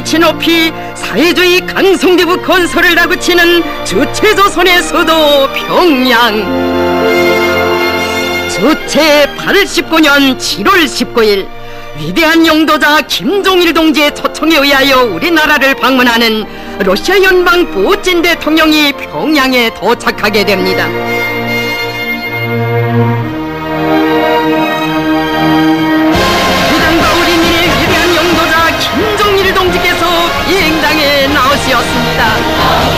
수치 높이 사회주의 강성대국 건설을 다그치는 주체조선의 수도 평양. 주체 89년 7월 19일 위대한 영도자 김종일 동지의 초청에 의하여 우리나라를 방문하는 러시아 연방 푸틴 대통령이 평양에 도착하게 됩니다. 위대한과 우리민의 위대한 영도자 김종일 동지께서 비행장에 나오시었습니다.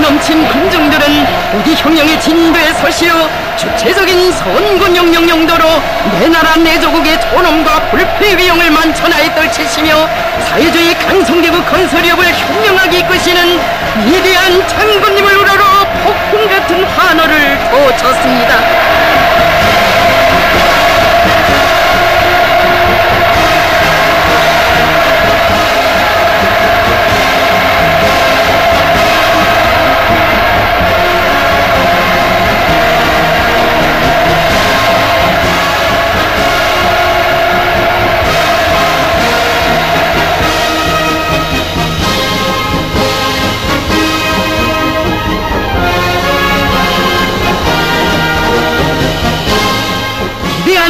넘친 군중들은 우리 혁명의 진도에 서시어 주체적인 선군영령 용도로 내 나라 내 조국의 존엄과 불패 위용을 만천하에 떨치시며 사회주의 강성대국 건설협을 혁명하게 이끄시는 위대한 장군님을 우러러 폭풍 같은 환호를 돋쳤습니다.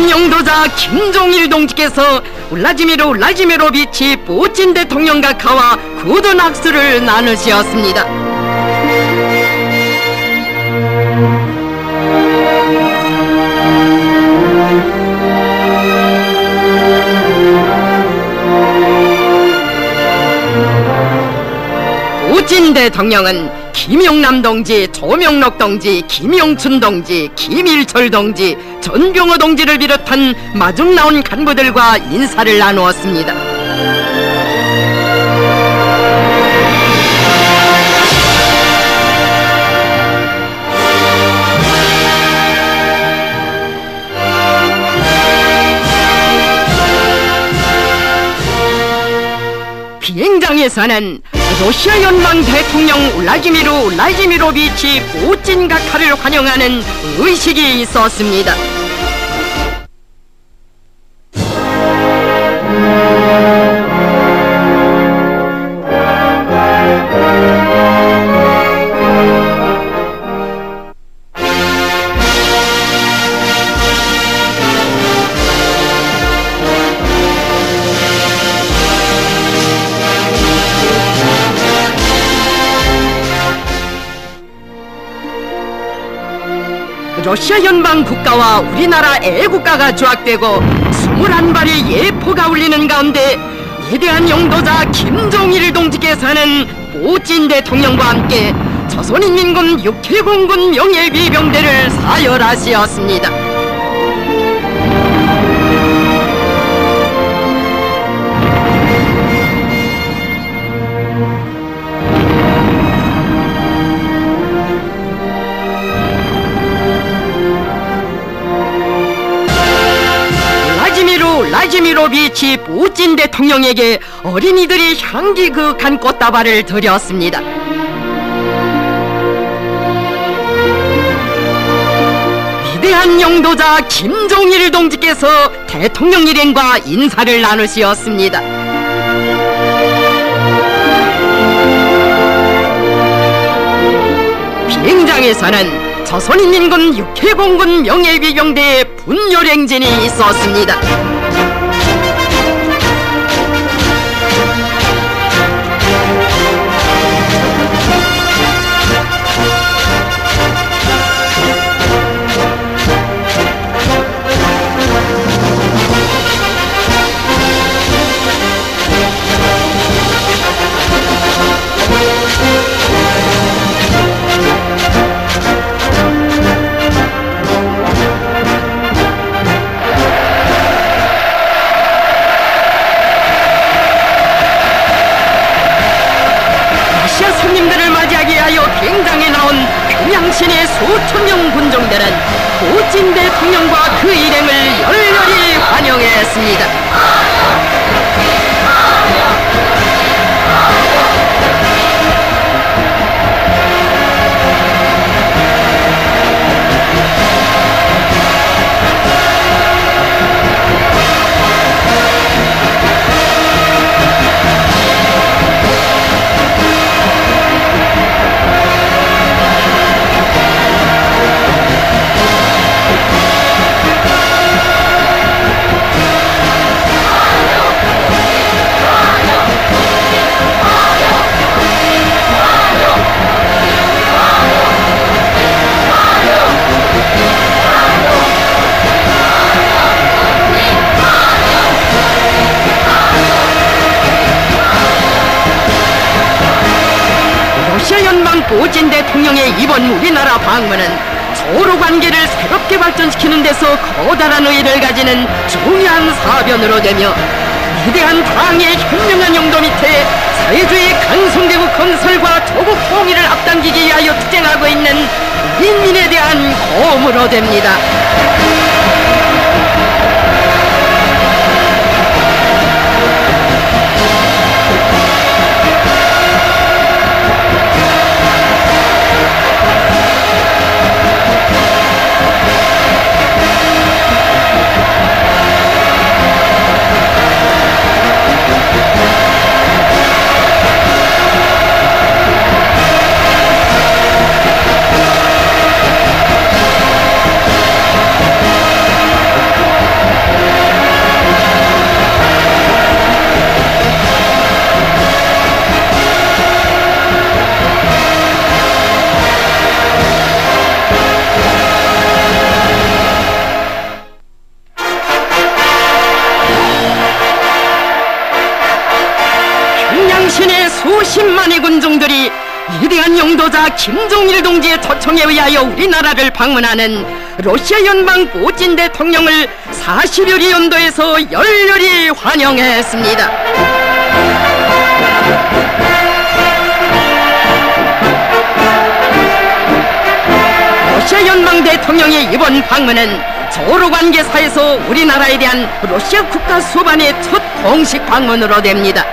영도자 김종일 동지께서 울라지미르 라지미로비치 푸틴 대통령과 가와 굳은 악수를 나누셨습니다. 푸틴 대통령은 김용남 동지, 조명록 동지, 김용춘 동지, 김일철 동지, 전병호 동지를 비롯한 마중 나온 간부들과 인사를 나누었습니다. 비행장에서는 러시아 연방 대통령 울라지미르 라지미로비치 푸틴 각하를 환영하는 의식이 있었습니다. 러시아 연방 국가와 우리나라 애국가가 조악되고 21발의 예포가 울리는 가운데 위대한 영도자 김종일 동지께서는 푸틴 대통령과 함께 조선인민군 6회 공군 명예위병대를 사열하시었습니다. 라지미로비치 푸틴 대통령에게 어린이들이 향기 그윽한 꽃다발을 드렸습니다. 위대한 영도자 김종일 동지께서 대통령 일행과 인사를 나누시었습니다. 비행장에서는 조선인민군 6회 공군 명예위병대의 분열행진이 있었습니다. 평양신의 수천 명 군종들은 푸틴 대통령과 그 일행을 열렬히 환영했습니다. 러시아 연방 푸틴 대통령의 이번 우리나라 방문은 서로 관계를 새롭게 발전시키는 데서 커다란 의의를 가지는 중요한 사변으로 되며 위대한 당의 현명한 용도 밑에 사회주의 강성대국 건설과 조국 통일을 앞당기기 위하여 투쟁하고 있는 인민에 대한 고음으로 됩니다. 평양신의 수십만의 군종들이 위대한 용도자 김종일 동지의 초청에 의하여 우리나라를 방문하는 러시아 연방 푸틴 대통령을 40여리 연도에서 열렬히 환영했습니다. 러시아 연방 대통령의 이번 방문은 서로관계사에서 우리나라에 대한 러시아 국가 수반의 첫 공식 방문으로 됩니다.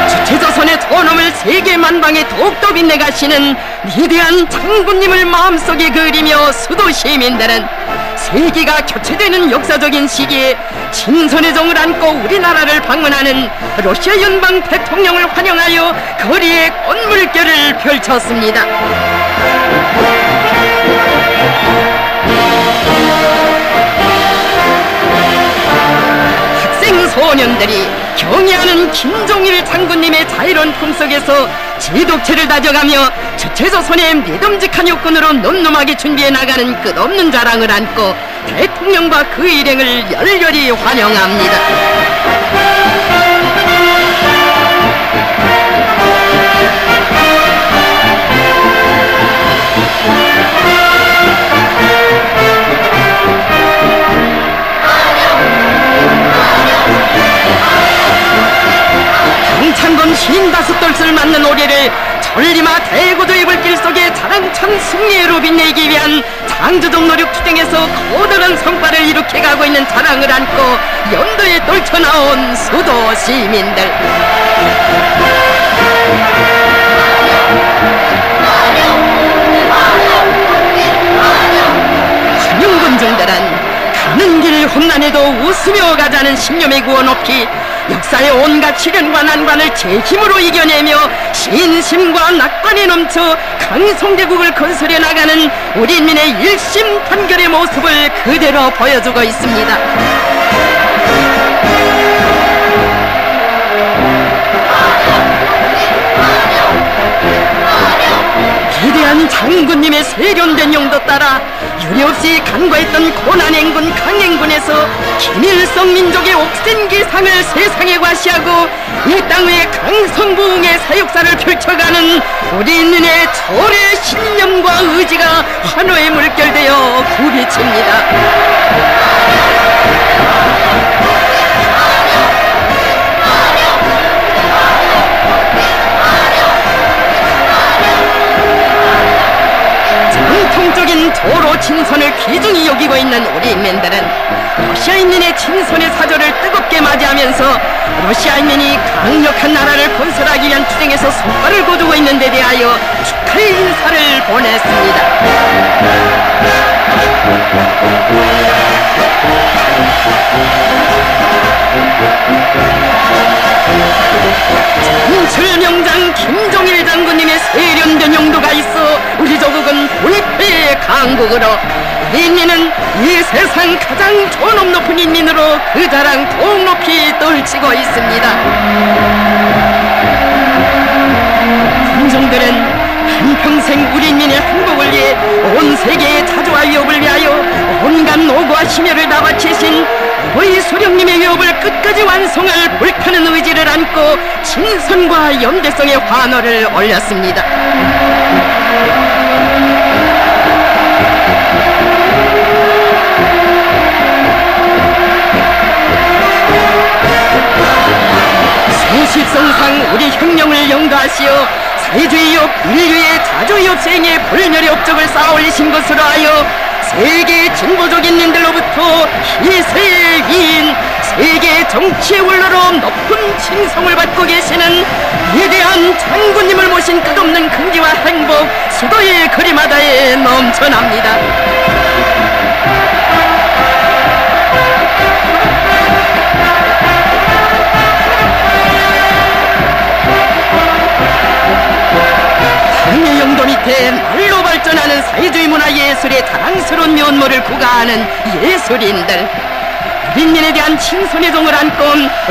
주체조선의 존엄을 세계 만방에 더욱더 빛내가시는 위대한 장군님을 마음속에 그리며 수도 시민들은 세계가 교체되는 역사적인 시기에 친선의 정을 안고 우리나라를 방문하는 러시아 연방 대통령을 환영하여 거리에 꽃물결을 펼쳤습니다. 학생 소년들이 경애하는 김종일 장군님의 자유로운 품속에서 지독체를 다져가며 주체조선의 믿음직한 육군으로 늠름하게 준비해 나가는 끝없는 자랑을 안고 대통령과 그 일행을 열렬히 환영합니다. 강창건 55돌을 맞는 오리를 천리마 대구도 이불길 속에 자랑찬 승리로 빛내기 위한 창조적 노력 투쟁에서 커다란 성과를 일으켜가고 있는 자랑을 안고 연도에 떨쳐나온 수도 시민들. 환영군중들은 가는 길 험난해도 웃으며 가자는 신념의 구호 높이 역사의 온갖 시련과 난관을 제 힘으로 이겨내며 신심과 낙관에 넘쳐 강성대국을 건설해 나가는 우리 인민의 일심단결의 모습을 그대로 보여주고 있습니다. 위대한 장군님의 세련된 용도 따라 유례없이 간과했던 고난행군 강행군에서 김일성 민족의 옥센 기상을 세상에 과시하고 이 땅 위에 강성부흥의 사역사를 펼쳐가는 우리 인민의 철의 신념과 의지가 환호에 물결되어 부비칩니다. 귀중히 여기고 있는 우리 인민들은 러시아인민의 친선의 사조를 뜨겁게 맞이하면서 러시아인민이 강력한 나라를 건설하기 위한 투쟁에서 성과를 거두고 있는 데 대하여 축하의 인사를 보냈습니다. 전철명장 김종일 장군님의 세련된 용도가 있어 우리 조국은 불패의 강국으로 우리 인민은 이 세상 가장 존엄 높은 인민으로 그 자랑 더욱 높이 떨치고 있습니다. 군종들은 한평생 우리 인민의 행복을 위해 온 세계의 자주와 위협을 위하여 온갖 노고와 심혈을 다 바치신 우리 수령님의 위협을 끝까지 완성할 불타는 의지를 안고 친선과 연대성의 환호를 올렸습니다. 소십성상 우리 혁명을 영가하시어 사회주의업, 인류의 자주의업 수행에 불멸의 업적을 쌓아올리신 것으로 하여 세계 진보적 인민들로부터 희세의 위인, 세계 정치의 원로로 높은 칭송을 받고 계시는 위대한 장군님을 모신 끝없는 긍지와 행복 수도의 거리마다에 넘쳐납니다. 당의 영도 밑에 날로 발전하는 사회주의 문화 예술의 자랑스러운 면모를 구가하는 예술인들, 인민에 대한 친선의 종을 안고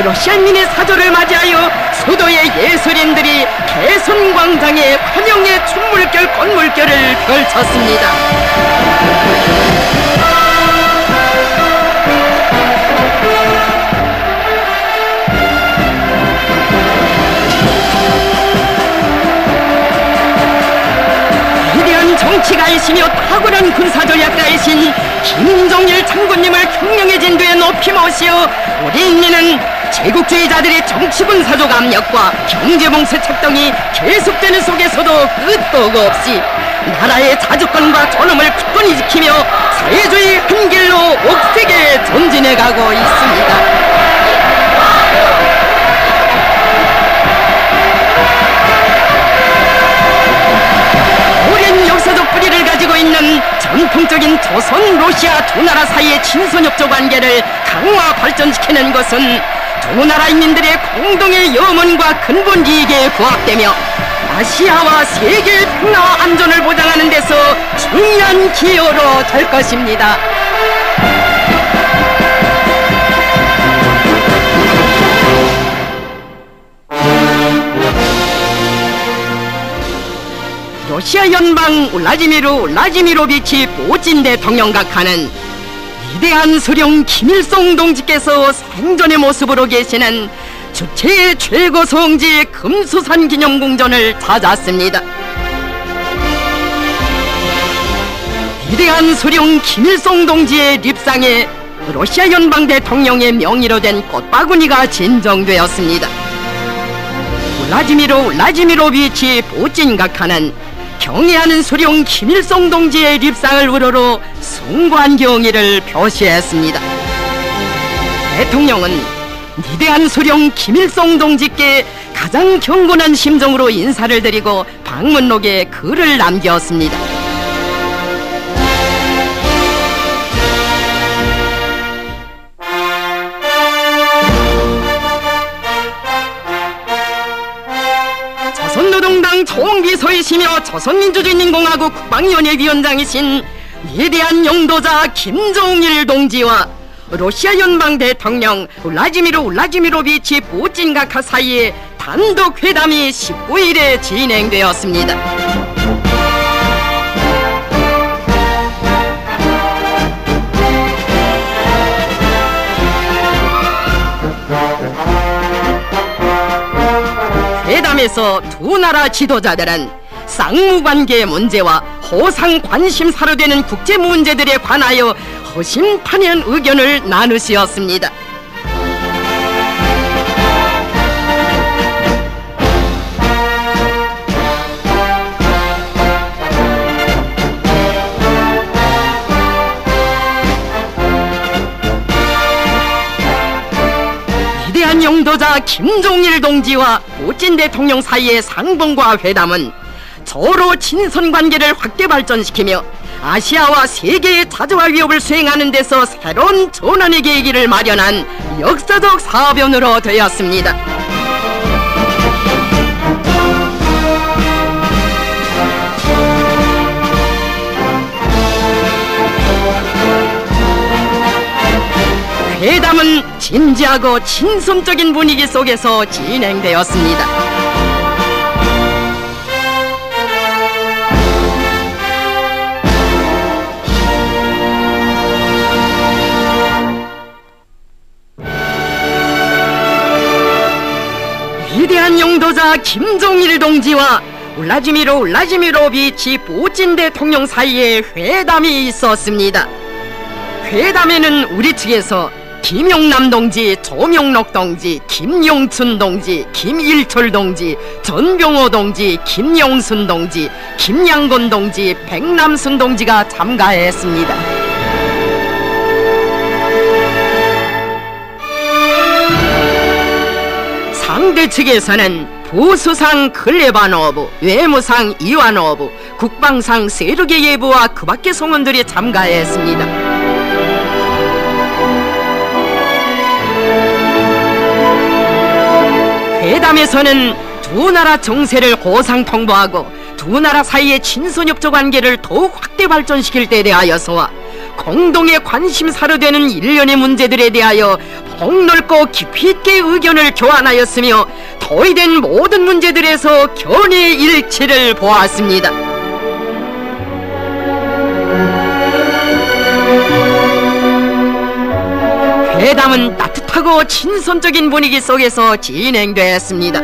러시아인민의 사조를 맞이하여 수도의 예술인들이 개선광장에 환영의 춤물결 꽃물결을 펼쳤습니다. 정치가이시며 탁월한 군사전략가이신 김종일 장군님을 혁명의 진도에 높이 모시어 우리 인민은 제국주의자들의 정치군사적 압력과 경제봉쇄 책동이 계속되는 속에서도 끄떡 없이 나라의 자주권과 존엄을 굳건히 지키며 사회주의 한 길로 옥색에 전진해가고 있습니다. 역사적 뿌리를 가지고 있는 전통적인 조선, 러시아 두 나라 사이의 친선협조 관계를 강화 발전시키는 것은 두 나라 인민들의 공동의 염원과 근본 이익에 부합되며 아시아와 세계의 평화와 안전을 보장하는 데서 중요한 기여로 될 것입니다. 러시아 연방 울라지미로비치 푸틴 대통령 각하는 위대한 수령 김일성 동지께서 생전의 모습으로 계시는 주체의 최고 성지 금수산 기념궁전을 찾았습니다. 위대한 수령 김일성 동지의 립상에 러시아 연방 대통령의 명의로 된 꽃바구니가 진정되었습니다. 울라지미로비치 푸틴 각하는 경애하는 수령 김일성 동지의 립상을 우러러 숭고한 경의를 표시했습니다. 대통령은 위대한 수령 김일성 동지께 가장 경건한 심정으로 인사를 드리고 방문록에 글을 남겼습니다. 조선노동당 총비서이시며 조선민주주의인민공화국 국방위원회 위원장이신 위대한 영도자 김종일 동지와 러시아 연방 대통령 울라지미로비치 푸틴 각하 사이에 단독 회담이 19일에 진행되었습니다. 회담에서 두 나라 지도자들은 쌍무관계 문제와 호상 관심사로 되는 국제 문제들에 관하여 허심탄회한 의견을 나누시었습니다. 영도자 김종일 동지와 푸틴 대통령 사이의 상봉과 회담은 서로 친선관계를 확대 발전시키며 아시아와 세계의 자주화 위협을 수행하는 데서 새로운 전환의 계기를 마련한 역사적 사변으로 되었습니다. 회담은 진지하고 친선적인 분위기 속에서 진행되었습니다. 위대한 영도자 김종일 동지와 울라지미르 울라지미로비치 푸틴 대통령 사이에 회담이 있었습니다. 회담에는 우리 측에서 김용남 동지, 조명록 동지, 김용춘 동지, 김일철 동지, 전병호 동지, 김용순 동지, 김양곤 동지, 백남순 동지가 참가했습니다. 상대 측에서는 부수상 클레바노브, 외무상 이와노브, 국방상 세르게예브와 그 밖의 성원들이 참가했습니다. 회담에서는 두 나라 정세를 호상 통보하고 두 나라 사이의 친선협조 관계를 더욱 확대 발전시킬 때 대하여서와 공동의 관심사로 되는 일련의 문제들에 대하여 폭넓고 깊이 있게 의견을 교환하였으며 토의된 모든 문제들에서 견해 일치를 보았습니다. 회담은 따뜻하고 친선적인 분위기 속에서 진행되었습니다.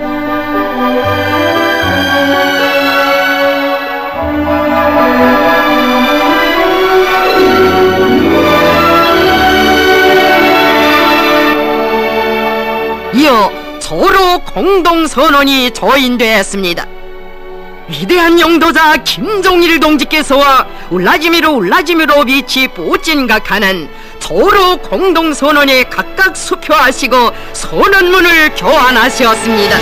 이어 서로 공동선언이 조인되었습니다. 위대한 영도자 김종일 동지께서와 울라지미르 울라지미로비치 푸틴 각하는 서로 공동선언에 각각 수표하시고 선언문을 교환하셨습니다.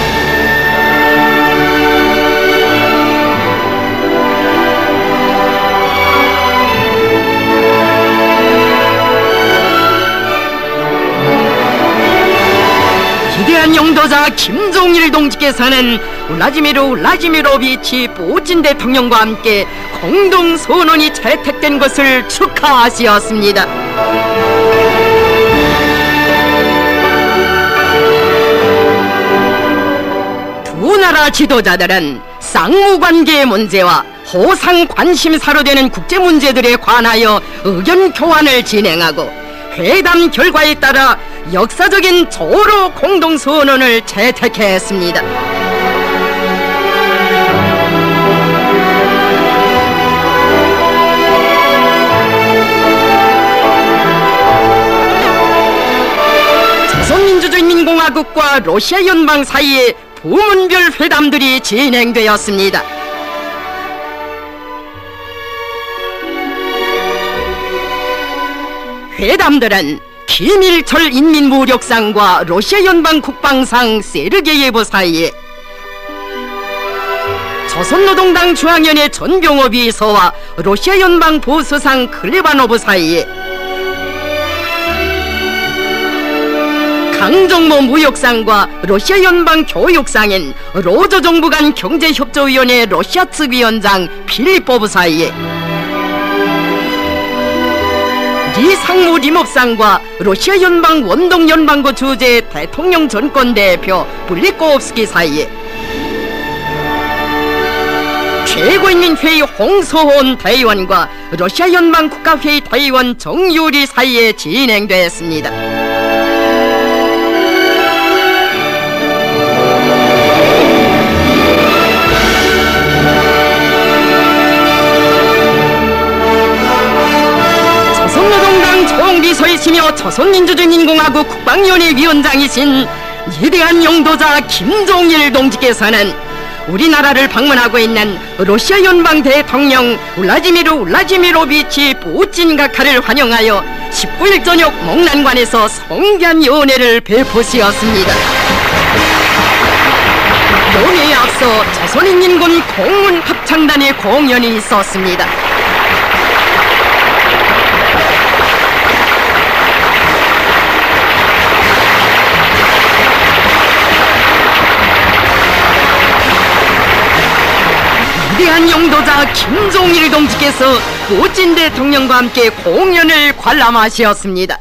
위대한 영도자 김종일 동지께서는 울라지미르 울라지미로비치 푸틴 대통령과 함께 공동선언이 채택된 것을 축하하시었습니다. 두 나라 지도자들은 쌍무관계의 문제와 호상 관심사로 되는 국제 문제들에 관하여 의견 교환을 진행하고 회담 결과에 따라 역사적인 조로 공동선언을 채택했습니다. 조선민주주의인민공화국과 러시아 연방 사이에 부문별 회담들이 진행되었습니다. 회담들은 김일철 인민무력상과 러시아 연방 국방상 세르게예브 사이에 조선노동당 중앙위원회 전병호 비서와 러시아 연방 보수상 클레바노브 사이에 강정모 무역상과 러시아 연방 교육상인 로저 정부 간 경제협조위원회 러시아 측 위원장 필리포브 사이에 리 상무 리mov상과 러시아 연방 원동 연방고 주재 대통령 전권 대표 블리코프스키 사이에 최고인민회의 홍소혼 대의원과 러시아 연방 국가회의 대의원 정유리 사이에 진행됐습니다. 조선노동당 총비서이시며 조선민주주의인민공화국 국방위원회 위원장이신 위대한 영도자 김종일 동지께서는 우리나라를 방문하고 있는 러시아 연방 대통령 울라지미르 울라지미로비치 푸틴 각하를 환영하여 19일 저녁 목란관에서 성대한 연회를 베푸시었습니다. 연회에 앞서 조선인민군 공문합창단의 공연이 있었습니다. 위대한 용도자 김종일 동지께서 푸틴 대통령과 함께 공연을 관람하셨습니다.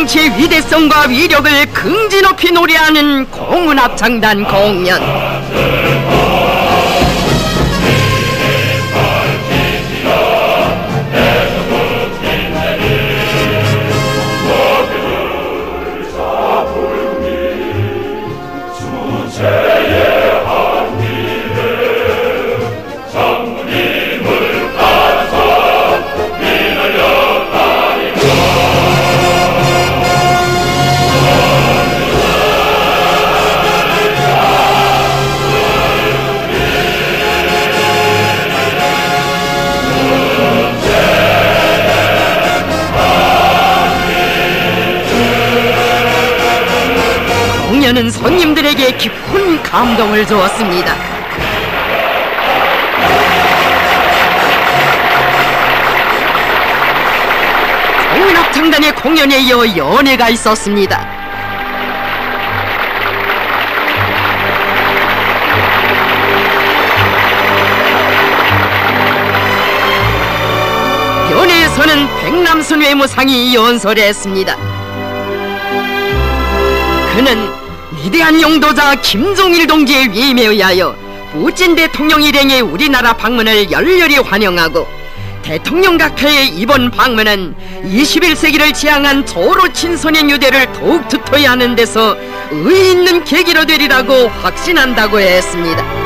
정치의 위대성과 위력을 긍지 높이 노래하는 공문합창단 공연. 공연은 손님들에게 깊은 감동을 주었습니다. 공문합창단의 공연에 이어 연회가 있었습니다. 연회에서는 백남순 외무상이 연설했습니다. 그는 위대한 용도자 김종일 동지의 위임에 의하여 푸틴 대통령 일행의 우리나라 방문을 열렬히 환영하고 대통령 각하의 이번 방문은 21세기를 지향한 조로 친선의 유대를 더욱 두터이 하는 데서 의의 있는 계기로 되리라고 확신한다고 했습니다.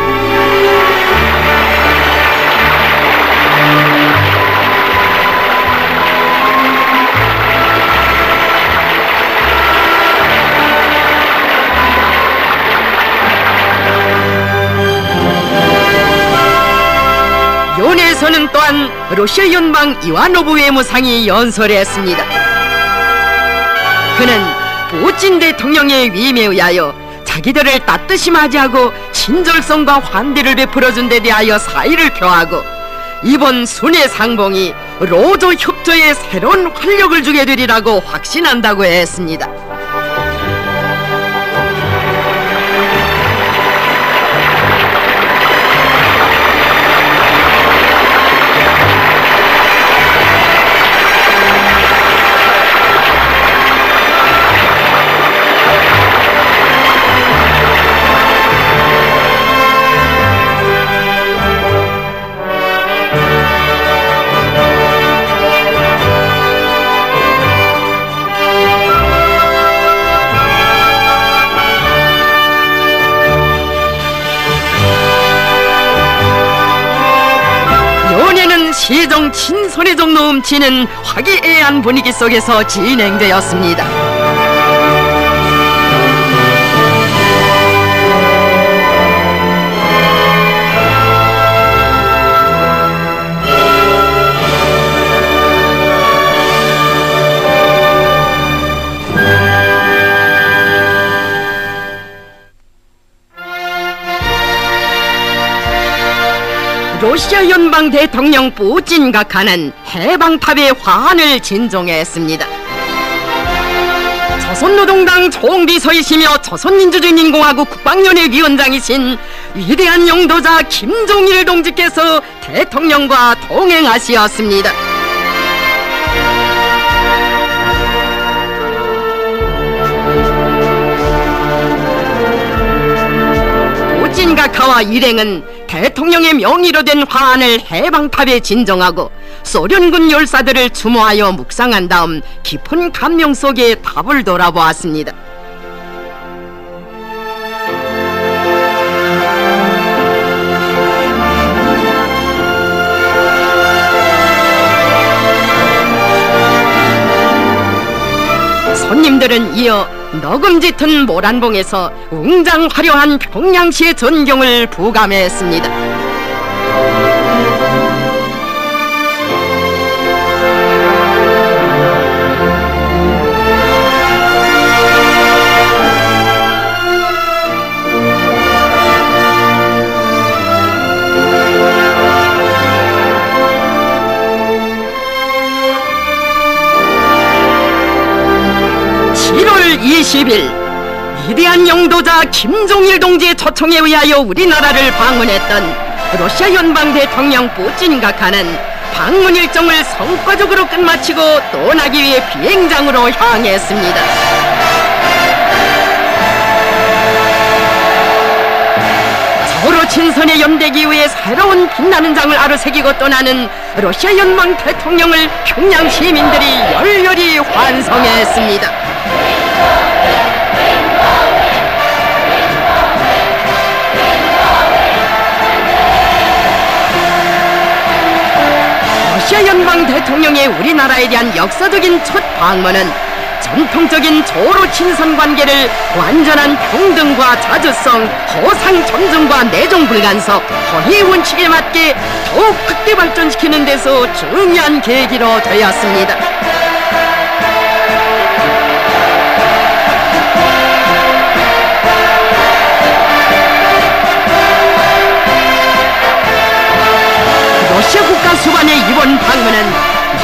연회에서는 또한 러시아 연방 이와노브 외무상이 연설했습니다. 그는 푸틴 대통령의 위임에 의하여 자기들을 따뜻이 맞이하고 친절성과 환대를 베풀어준 데 대하여 사의를 표하고 이번 순회 상봉이 로조 협조에 새로운 활력을 주게 되리라고 확신한다고 했습니다. 시정 친선의 정 넘치는 화기애애한 분위기 속에서 진행되었습니다. 러시아 연방 대통령 푸틴 각하는 해방탑의 화환을 진종했습니다. 조선노동당 총비서이시며 조선민주주의인공화국 국방위원회 위원장이신 위대한 영도자 김종일 동지께서 대통령과 동행하시었습니다. 푸틴 각하와 일행은 대통령의 명의로 된 화환을 해방탑에 진정하고 소련군 열사들을 추모하여 묵상한 다음 깊은 감명 속에 탑을 돌아보았습니다. 손님들은 이어 너금 짙은 모란봉에서 웅장 화려한 평양시의 전경을 부감했습니다. 위대한 영도자 김종일 동지의 초청에 의하여 우리나라를 방문했던 러시아 연방 대통령 푸틴 각하는 방문 일정을 성과적으로 끝마치고 떠나기 위해 비행장으로 향했습니다. 서로 친선의 연대기 이후에 새로운 빛나는 장을 아로새기고 떠나는 러시아 연방 대통령을 평양 시민들이 열렬히 환송했습니다. 러시아 연방 대통령의 우리나라에 대한 역사적인 첫 방문은 전통적인 조로 친선 관계를 완전한 평등과 자주성, 허상 존중과 내종 불간섭, 허위 원칙에 맞게 더욱 확대 발전시키는 데서 중요한 계기로 되었습니다. 러시아 국가 수반의 이번 방문은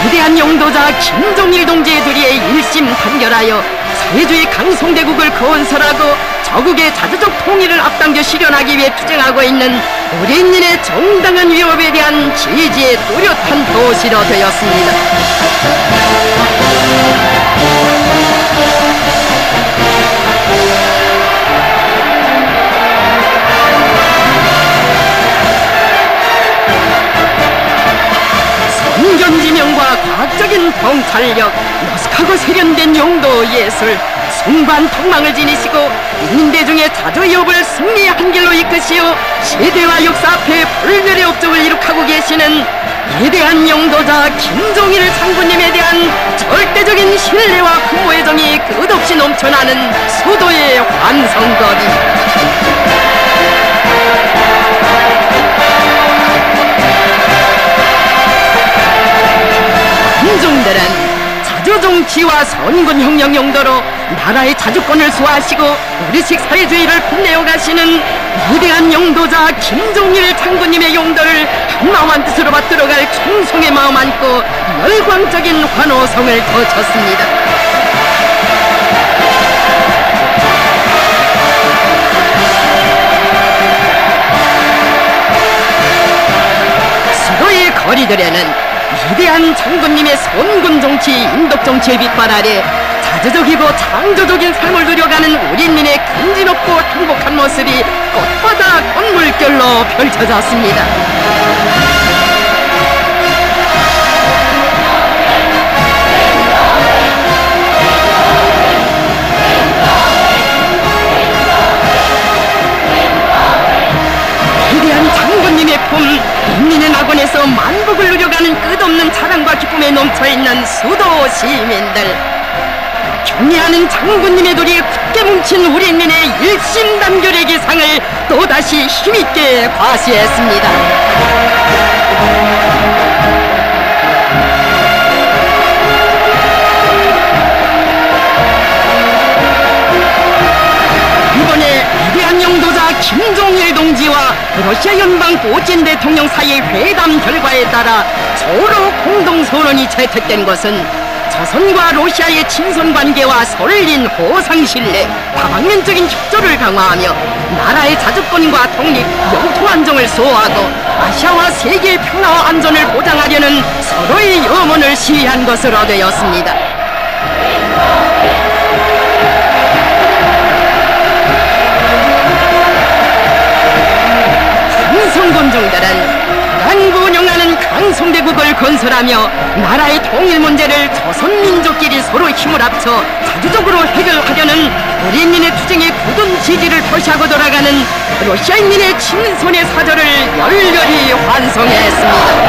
위대한 영도자 김종일 동지의 도리에 일심 단결하여 사회주의 강성대국을 건설하고 저국의 자주적 통일을 앞당겨 실현하기 위해 투쟁하고 있는 우리 인민의 정당한 위협에 대한 지지의 뚜렷한 표시로 되었습니다. 선견지명과 과학적인 통찰력, 노숙하고 세련된 용도 예술, 숭고한 턱망을 지니시고 인민대중의 자주위협을 승리의 한길로 이끄시어 시대와 역사 앞에 불멸의 업적을 이룩하고 계시는 위대한 영도자 김종일 장군님에 대한 절대적인 신뢰와 흠모의 정이 끝없이 넘쳐나는 수도의 환성거리. 민중들은 자주정치와 선군혁명 용도로 나라의 자주권을 수호하시고 우리식 사회주의를 빛내어 가시는 위대한 영도자 김종일 장군님의 용도를 한마음 한뜻으로 받들어갈 충성의 마음 안고 열광적인 환호성을 거쳤습니다. 수도의 거리들에는 위대한 장군님의 선군 정치, 인덕 정치의 빛발 아래 자주적이고 창조적인 삶을 누려가는 우리 인민의 근지높고 행복한 모습이 꽃바다 꽃물결로 펼쳐졌습니다. 위대한 장군님의 품, 인민의 낙원에서 만복을 누려가는 끝없는 자랑과 기쁨에 넘쳐있는 수도 시민들, 경애하는 장군님의 도리에 굳게 뭉친 우리 인민의 일심단결의 기상을 또다시 힘있게 과시했습니다. 이번에 위대한 영도자 김종일 동지와 러시아 연방 푸틴 대통령 사이의 회담 결과에 따라 서로 공동선언이 채택된 것은 조선과 러시아의 친선관계와 설린 호상신뢰, 다방면적인 협조를 강화하며 나라의 자주권과 독립, 영토 안정을 수호하고 아시아와 세계의 평화와 안전을 보장하려는 서로의 염원을 시위한 것으로 되었습니다. 강성군중들은 강부 운영하는 강성대국을 건설하며 나라의 통일 문제를 조선민족끼리 서로 힘을 합쳐 자주적으로 해결하려는 우리인민의 투쟁에 굳은 지지를 표시하고 돌아가는 러시아인민의 친선의 사절을 열렬히 환송했습니다.